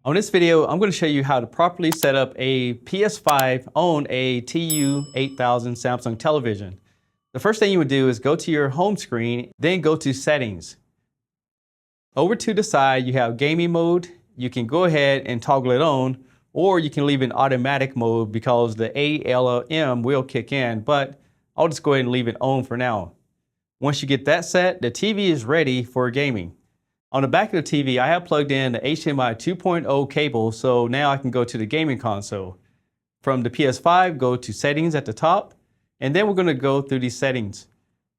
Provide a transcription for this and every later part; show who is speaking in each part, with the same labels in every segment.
Speaker 1: On this video, I'm going to show you how to properly set up a PS5 on a TU8000 Samsung television. The first thing you would do is go to your home screen, then go to Settings. Over to the side, you have Gaming Mode. You can go ahead and toggle it on, or you can leave it in automatic mode because the ALM will kick in, but I'll just go ahead and leave it on for now. Once you get that set, the TV is ready for gaming. On the back of the TV, I have plugged in the HDMI 2.0 cable, so now I can go to the gaming console. From the PS5, go to Settings at the top, and then we're going to go through these settings.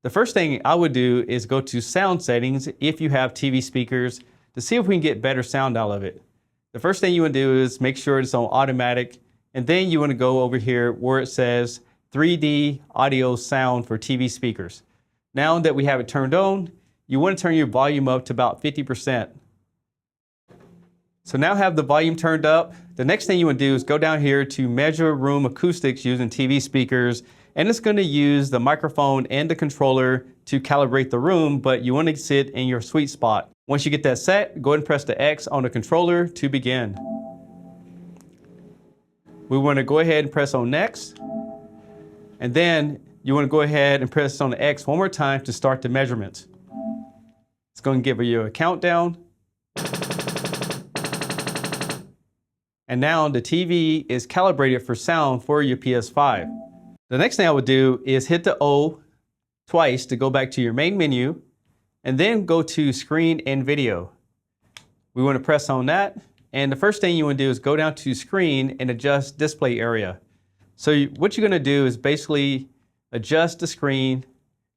Speaker 1: The first thing I would do is go to Sound Settings if you have TV speakers to see if we can get better sound out of it. The first thing you want to do is make sure it's on automatic, and then you want to go over here where it says 3D audio sound for TV speakers. Now that we have it turned on, you want to turn your volume up to about 50%. So now have the volume turned up. The next thing you want to do is go down here to measure room acoustics using TV speakers, and it's going to use the microphone and the controller to calibrate the room, but you want to sit in your sweet spot. Once you get that set, go ahead and press the X on the controller to begin. We want to go ahead and press on Next, and then you want to go ahead and press on the X one more time to start the measurements. It's going to give you a countdown. And now the TV is calibrated for sound for your PS5. The next thing I would do is hit the O twice to go back to your main menu, and then go to Screen and Video. We want to press on that, and the first thing you want to do is go down to Screen and adjust Display Area. So what you're going to do is basically adjust the screen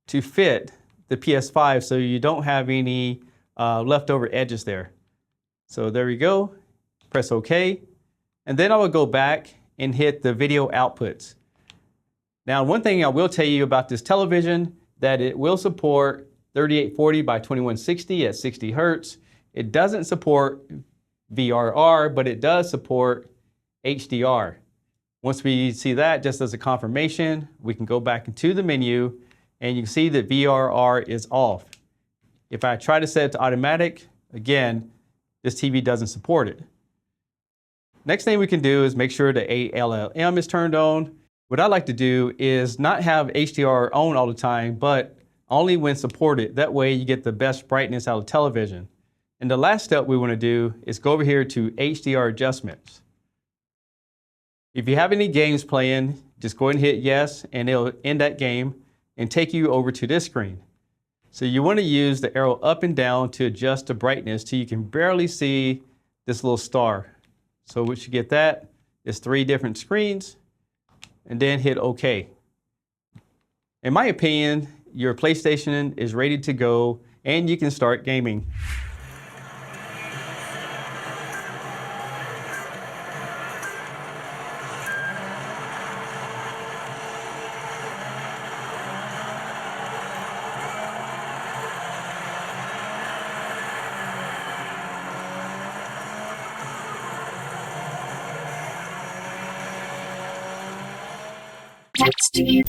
Speaker 1: to fit the PS5 so you don't have any leftover edges there. So there we go. Press OK. And then I will go back and hit the video outputs. Now, one thing I will tell you about this television, that it will support 3840 by 2160 at 60 Hertz. It doesn't support VRR, but it does support HDR. Once we see that, just as a confirmation, we can go back into the menu, and you can see that VRR is off. If I try to set it to automatic, again, this TV doesn't support it. Next thing we can do is make sure the ALM is turned on. What I like to do is not have HDR on all the time, but only when supported. That way you get the best brightness out of television. And the last step we want to do is go over here to Hdr Adjustments. If you have any games playing, just go ahead and hit yes, and it'll end that game and take you over to this screen. So you want to use the arrow up and down to adjust the brightness till you can barely see this little star. So once you get that, it's 3 different screens, and then hit OK. In my opinion, your PlayStation is ready to go and you can start gaming.
Speaker 2: Next to you.